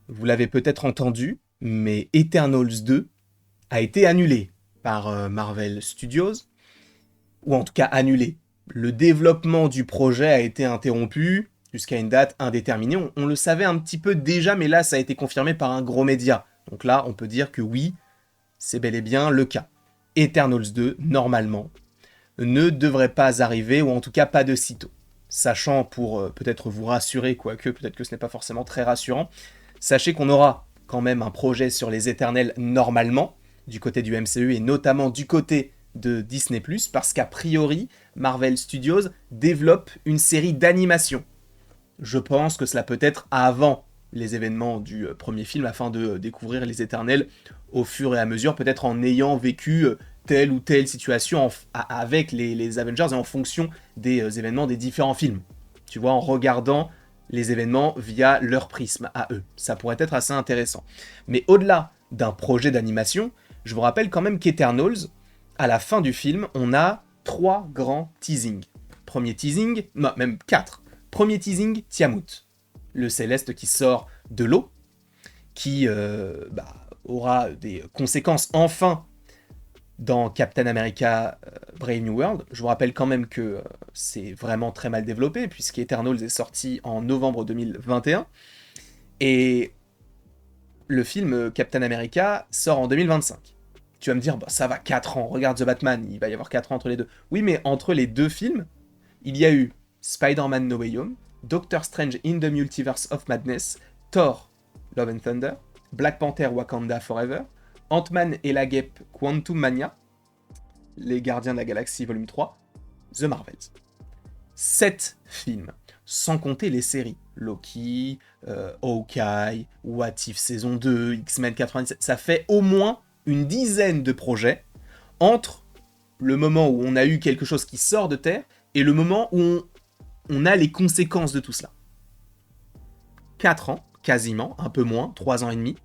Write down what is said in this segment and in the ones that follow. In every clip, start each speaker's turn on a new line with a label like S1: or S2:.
S1: Vous l'avez peut-être entendu, mais Eternals 2 a été annulé par Marvel Studios, ou en tout cas annulé. Le développement du projet a été interrompu jusqu'à une date indéterminée. On le savait un petit peu déjà, mais là, ça a été confirmé par un gros média. Donc là, on peut dire que oui, c'est bel et bien le cas. Eternals 2, normalement, ne devrait pas arriver, ou en tout cas pas de sitôt. Sachant pour peut-être vous rassurer, quoique peut-être que ce n'est pas forcément très rassurant, sachez qu'on aura quand même un projet sur les Éternels normalement, du côté du MCU et notamment du côté de Disney+, parce qu'a priori, Marvel Studios développe une série d'animation. Je pense que cela peut être avant les événements du premier film, afin de découvrir les Éternels au fur et à mesure, peut-être en ayant vécu telle ou telle situation avec les Avengers et en fonction des événements des différents films. Tu vois, en regardant les événements via leur prisme à eux. Ça pourrait être assez intéressant. Mais au-delà d'un projet d'animation, je vous rappelle quand même qu'Eternals, à la fin du film, on a 3 grands teasings. Premier teasing, non, même 4. Premier teasing, Tiamut, le céleste qui sort de l'eau, qui aura des conséquences enfin dans Captain America Brave New World. Je vous rappelle quand même que c'est vraiment très mal développé, puisqu'Eternals est sorti en novembre 2021, et le film Captain America sort en 2025. Tu vas me dire, bah, ça va, 4 ans, regarde The Batman, il va y avoir 4 ans entre les deux. Oui, mais entre les deux films, il y a eu Spider-Man No Way Home, Doctor Strange in the Multiverse of Madness, Thor Love and Thunder, Black Panther Wakanda Forever, Ant-Man et la Guêpe Quantum Mania, Les Gardiens de la Galaxie Volume 3, The Marvels. 7 films, sans compter les séries. Loki, Hawkeye, What If saison 2, X-Men 97, ça fait au moins une dizaine de projets entre le moment où on a eu quelque chose qui sort de terre et le moment où on a les conséquences de tout cela. 4 ans, quasiment, un peu moins, 3 ans et demi,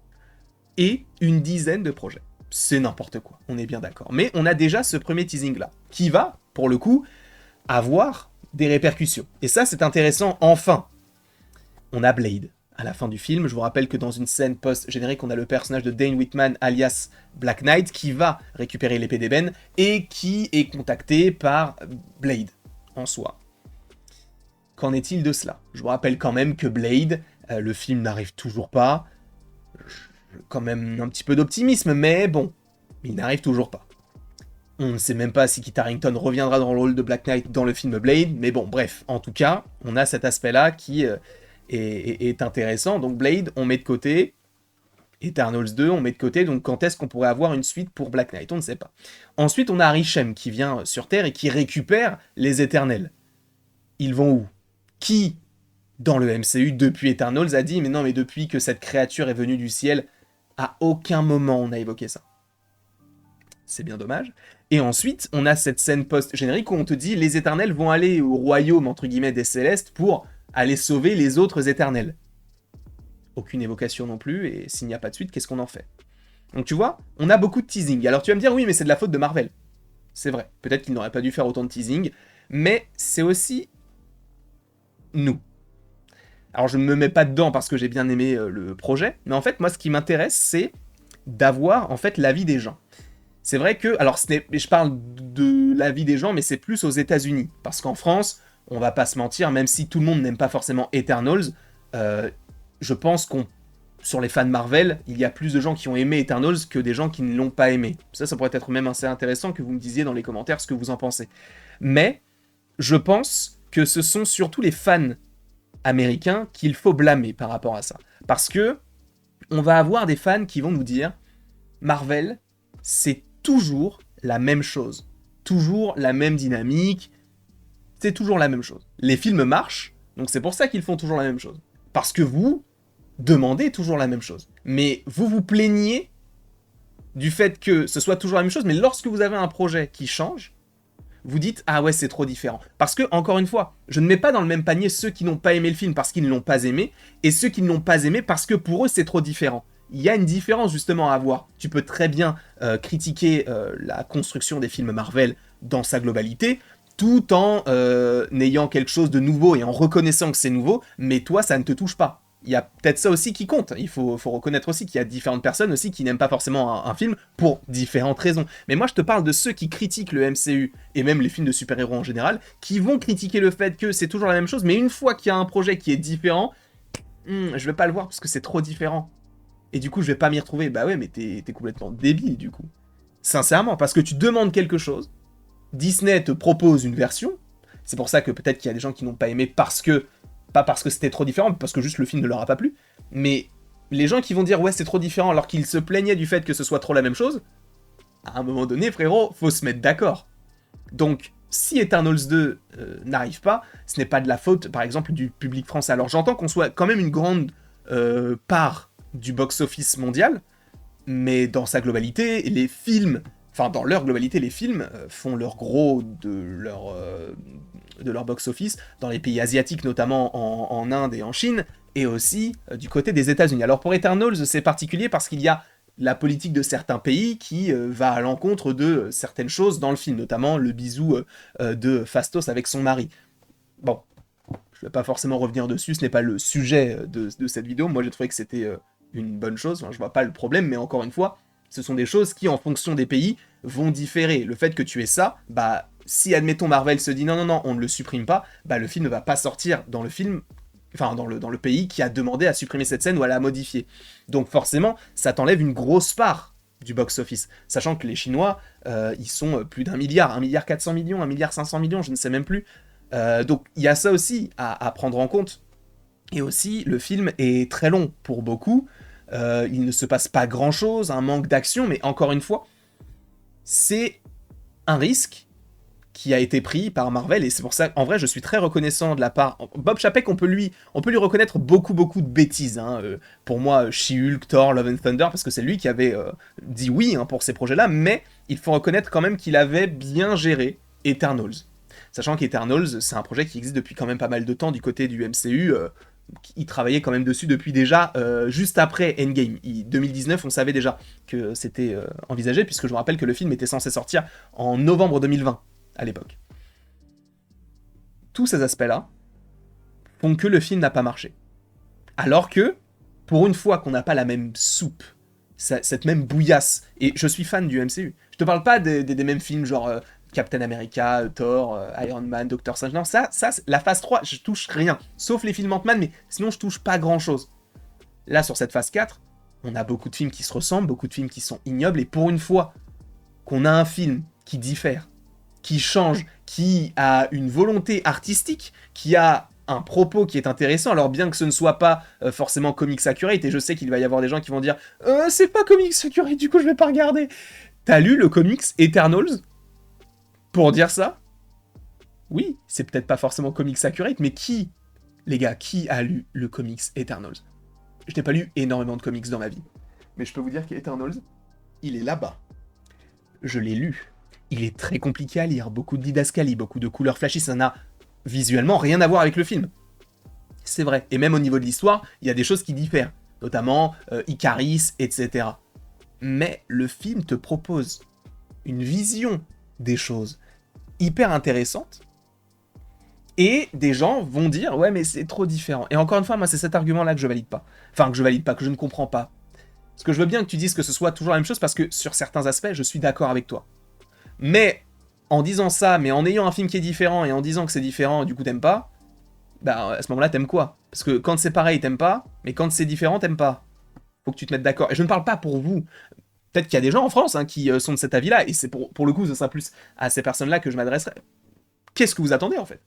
S1: et une dizaine de projets. C'est n'importe quoi, on est bien d'accord. Mais on a déjà ce premier teasing-là, qui va, pour le coup, avoir des répercussions. Et ça, c'est intéressant, enfin. On a Blade. À la fin du film, je vous rappelle que dans une scène post-générique, on a le personnage de Dane Whitman, alias Black Knight, qui va récupérer l'épée d'ébène et qui est contacté par Blade, en soi. Qu'en est-il de cela? Je vous rappelle quand même que Blade, le film n'arrive toujours pas. Quand même un petit peu d'optimisme, mais bon, il n'arrive toujours pas. On ne sait même pas si Kit Harington reviendra dans le rôle de Black Knight dans le film Blade, mais bon, bref, en tout cas, on a cet aspect-là qui est intéressant. Donc Blade, on met de côté. Eternals 2, on met de côté. Donc quand est-ce qu'on pourrait avoir une suite pour Black Knight? On ne sait pas. Ensuite, on a Arishem qui vient sur Terre et qui récupère les Éternels. Ils vont où? Qui, dans le MCU, depuis Eternals, a dit « Mais non, mais depuis que cette créature est venue du ciel, à aucun moment on a évoqué ça. » C'est bien dommage. Et ensuite, on a cette scène post-générique où on te dit « Les Éternels vont aller au royaume, entre guillemets, des Célestes pour aller sauver les autres Éternels. » Aucune évocation non plus, et s'il n'y a pas de suite, qu'est-ce qu'on en fait? Donc tu vois, on a beaucoup de teasing. Alors tu vas me dire « Oui, mais c'est de la faute de Marvel. » C'est vrai, peut-être qu'il n'aurait pas dû faire autant de teasing, mais c'est aussi nous. Alors je ne me mets pas dedans parce que j'ai bien aimé le projet, mais en fait moi ce qui m'intéresse c'est d'avoir en fait l'avis des gens. C'est vrai que, alors je parle de l'avis des gens, mais c'est plus aux États-Unis, parce qu'en France, on va pas se mentir, même si tout le monde n'aime pas forcément Eternals, je pense qu'on sur les fans Marvel, il y a plus de gens qui ont aimé Eternals que des gens qui ne l'ont pas aimé. Ça pourrait être même assez intéressant que vous me disiez dans les commentaires ce que vous en pensez. Mais je pense que ce sont surtout les fans américain qu'il faut blâmer par rapport à ça. Parce que on va avoir des fans qui vont nous dire Marvel, c'est toujours la même chose. Toujours la même dynamique. C'est toujours la même chose. Les films marchent, donc c'est pour ça qu'ils font toujours la même chose. Parce que vous demandez toujours la même chose. Mais vous vous plaignez du fait que ce soit toujours la même chose, mais lorsque vous avez un projet qui change, vous dites « Ah ouais, c'est trop différent ». Parce que, encore une fois, je ne mets pas dans le même panier ceux qui n'ont pas aimé le film parce qu'ils ne l'ont pas aimé, et ceux qui ne l'ont pas aimé parce que pour eux, c'est trop différent. Il y a une différence justement à avoir. Tu peux très bien critiquer la construction des films Marvel dans sa globalité, tout en ayant quelque chose de nouveau et en reconnaissant que c'est nouveau, mais toi, ça ne te touche pas. il y a peut-être ça aussi qui compte. Il faut reconnaître aussi qu'il y a différentes personnes aussi qui n'aiment pas forcément un film pour différentes raisons. Mais moi, je te parle de ceux qui critiquent le MCU, et même les films de super-héros en général, qui vont critiquer le fait que c'est toujours la même chose, mais une fois qu'il y a un projet qui est différent, je vais pas le voir parce que c'est trop différent. Et du coup, je vais pas m'y retrouver. Bah ouais, mais t'es complètement débile, du coup. Sincèrement, parce que tu demandes quelque chose, Disney te propose une version, c'est pour ça que peut-être qu'il y a des gens qui n'ont pas aimé pas parce que c'était trop différent, mais parce que juste le film ne leur a pas plu, mais les gens qui vont dire ouais c'est trop différent alors qu'ils se plaignaient du fait que ce soit trop la même chose, à un moment donné frérot, faut se mettre d'accord. Donc si Eternals 2 n'arrive pas, ce n'est pas de la faute par exemple du public français. Alors j'entends qu'on soit quand même une grande part du box-office mondial, mais dans sa globalité, les films, enfin dans leur globalité, les films font leur gros de leur box-office dans les pays asiatiques, notamment en Inde et en Chine, et aussi du côté des États-Unis. Alors pour Eternals, c'est particulier parce qu'il y a la politique de certains pays qui va à l'encontre de certaines choses dans le film, notamment le bisou de Phastos avec son mari. Bon, je ne vais pas forcément revenir dessus, ce n'est pas le sujet de cette vidéo. Moi j'ai trouvé que c'était une bonne chose, enfin, je vois pas le problème, mais encore une fois, ce sont des choses qui, en fonction des pays, vont différer. Le fait que tu aies ça, bah, si admettons Marvel se dit non, on ne le supprime pas, bah le film ne va pas sortir dans le film, enfin dans le pays qui a demandé à supprimer cette scène ou à la modifier. Donc forcément, ça t'enlève une grosse part du box-office. Sachant que les Chinois, ils sont plus d'1 milliard, 1 milliard 400 millions, 1 milliard 500 millions, je ne sais même plus. Donc il y a ça aussi à prendre en compte. Et aussi, le film est très long pour beaucoup. Il ne se passe pas grand-chose, un manque d'action, mais encore une fois, c'est un risque qui a été pris par Marvel, et c'est pour ça, en vrai, je suis très reconnaissant de la part... Bob Chapek, on peut lui reconnaître beaucoup de bêtises. Hein. Pour moi, She-Hulk, Thor, Love and Thunder, parce que c'est lui qui avait dit oui pour ces projets-là, mais il faut reconnaître quand même qu'il avait bien géré Eternals. Sachant qu'Eternals, c'est un projet qui existe depuis quand même pas mal de temps du côté du MCU, il travaillait quand même dessus depuis déjà, juste après Endgame. 2019, on savait déjà que c'était envisagé, puisque je me rappelle que le film était censé sortir en novembre 2020, à l'époque. Tous ces aspects-là font que le film n'a pas marché. Alors que, pour une fois qu'on n'a pas la même soupe, cette même bouillasse, et je suis fan du MCU, je te parle pas des mêmes films genre Captain America, Thor, Iron Man, Doctor Strange, non, ça, la phase 3, je touche rien, sauf les films Ant-Man, mais sinon je touche pas grand-chose. Là, sur cette phase 4, on a beaucoup de films qui se ressemblent, beaucoup de films qui sont ignobles, et pour une fois qu'on a un film qui diffère, qui change, qui a une volonté artistique, qui a un propos qui est intéressant, alors bien que ce ne soit pas forcément comics accurate, et je sais qu'il va y avoir des gens qui vont dire c'est pas comics accurate, du coup je vais pas regarder. T'as lu le comics Eternals pour dire ça? Oui, c'est peut-être pas forcément comics accurate, mais qui, les gars, qui a lu le comics Eternals? Je n'ai pas lu énormément de comics dans ma vie, mais je peux vous dire qu'Eternals, il est là-bas. Je l'ai lu. Il est très compliqué à lire, beaucoup de didascalie, beaucoup de couleurs flashy, ça n'a visuellement rien à voir avec le film. C'est vrai. Et même au niveau de l'histoire, il y a des choses qui diffèrent, notamment Icaris, etc. Mais le film te propose une vision des choses hyper intéressante, et des gens vont dire ouais mais c'est trop différent. Et encore une fois, moi c'est cet argument-là que je valide pas. Enfin que je valide pas, que je ne comprends pas. Parce que je veux bien que tu dises que ce soit toujours la même chose, parce que sur certains aspects, je suis d'accord avec toi. Mais en disant ça, mais en ayant un film qui est différent, et en disant que c'est différent, du coup t'aimes pas, bah à ce moment-là t'aimes quoi? Parce que quand c'est pareil, t'aimes pas, mais quand c'est différent, t'aimes pas. Faut que tu te mettes d'accord. Et je ne parle pas pour vous. Peut-être qu'il y a des gens en France qui sont de cet avis-là, et c'est pour le coup, ce sera plus à ces personnes-là que je m'adresserai. Qu'est-ce que vous attendez en fait?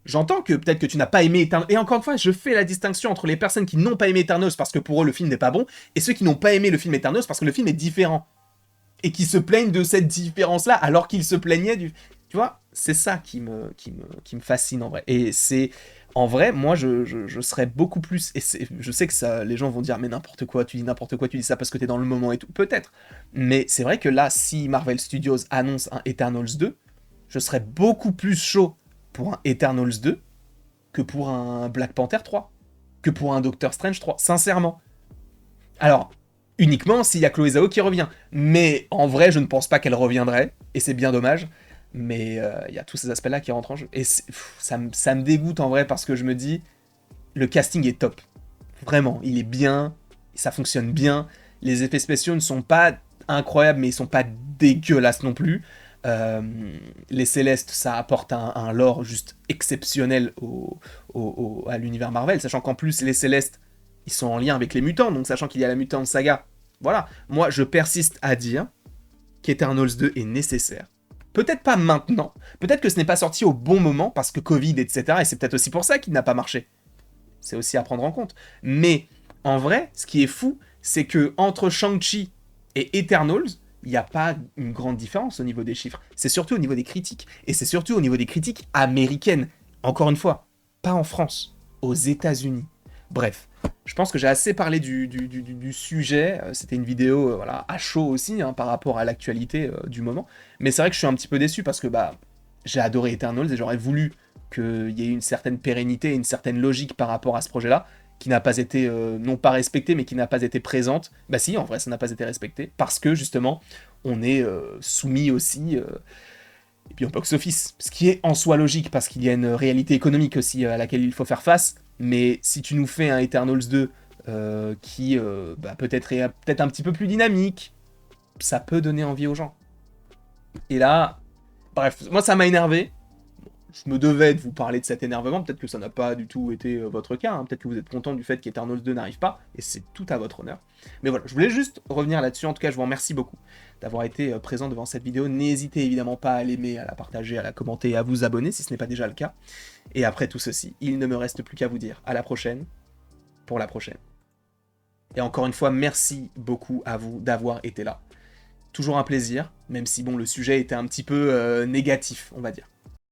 S1: J'entends que peut-être que tu n'as pas aimé Eternals, et encore une fois, je fais la distinction entre les personnes qui n'ont pas aimé Eternals parce que pour eux le film n'est pas bon, et ceux qui n'ont pas aimé le film Eternals parce que le film est différent. Et qui se plaignent de cette différence-là, alors qu'ils se plaignaient du... Tu vois, c'est ça qui me fascine en vrai. Et c'est... En vrai, moi, je serais beaucoup plus... Et je sais que ça, les gens vont dire, mais n'importe quoi, tu dis n'importe quoi, tu dis ça parce que t'es dans le moment et tout. Peut-être. Mais c'est vrai que là, si Marvel Studios annonce un Eternals 2, je serais beaucoup plus chaud pour un Eternals 2 que pour un Black Panther 3, que pour un Doctor Strange 3, sincèrement. Alors, uniquement s'il y a Chloé Zhao qui revient. Mais en vrai, je ne pense pas qu'elle reviendrait, et c'est bien dommage. Mais il y a tous ces aspects-là qui rentrent en jeu. Et ça me dégoûte en vrai, parce que je me dis, le casting est top. Vraiment, il est bien, ça fonctionne bien. Les effets spéciaux ne sont pas incroyables, mais ils sont pas dégueulasses non plus. Euh, les Célestes, ça apporte un lore juste exceptionnel à l'univers Marvel, sachant qu'en plus, les Célestes, ils sont en lien avec les mutants, donc sachant qu'il y a la Mutant Saga. Voilà, moi je persiste à dire qu'Eternals 2 est nécessaire. Peut-être pas maintenant, peut-être que ce n'est pas sorti au bon moment, parce que Covid, etc., et c'est peut-être aussi pour ça qu'il n'a pas marché. C'est aussi à prendre en compte. Mais en vrai, ce qui est fou, c'est que entre Shang-Chi et Eternals, il n'y a pas une grande différence au niveau des chiffres. C'est surtout au niveau des critiques. Et c'est surtout au niveau des critiques américaines. Encore une fois, pas en France, aux États-Unis. Bref, je pense que j'ai assez parlé du sujet. C'était une vidéo voilà, à chaud aussi hein, par rapport à l'actualité du moment. Mais c'est vrai que je suis un petit peu déçu parce que bah, j'ai adoré Eternals et j'aurais voulu qu'il y ait une certaine pérennité, une certaine logique par rapport à ce projet-là, qui n'a pas été, non pas respectée, mais qui n'a pas été présente. Bah si, en vrai, ça n'a pas été respecté, parce que justement, on est soumis aussi, et puis au box-office, ce qui est en soi logique, parce qu'il y a une réalité économique aussi à laquelle il faut faire face, mais si tu nous fais un Eternals 2 qui bah, peut-être est peut-être un petit peu plus dynamique, ça peut donner envie aux gens. Et là, bref, moi ça m'a énervé, je me devais de vous parler de cet énervement, peut-être que ça n'a pas du tout été votre cas, hein. Peut-être que vous êtes content du fait qu'Eternals 2 n'arrive pas, et c'est tout à votre honneur. Mais voilà, je voulais juste revenir là-dessus, en tout cas je vous remercie beaucoup d'avoir été présent devant cette vidéo, n'hésitez évidemment pas à l'aimer, à la partager, à la commenter et à vous abonner si ce n'est pas déjà le cas. Et après tout ceci, il ne me reste plus qu'à vous dire à la prochaine, pour la prochaine. Et encore une fois, merci beaucoup à vous d'avoir été là. Toujours un plaisir, même si bon, le sujet était un petit peu négatif, on va dire.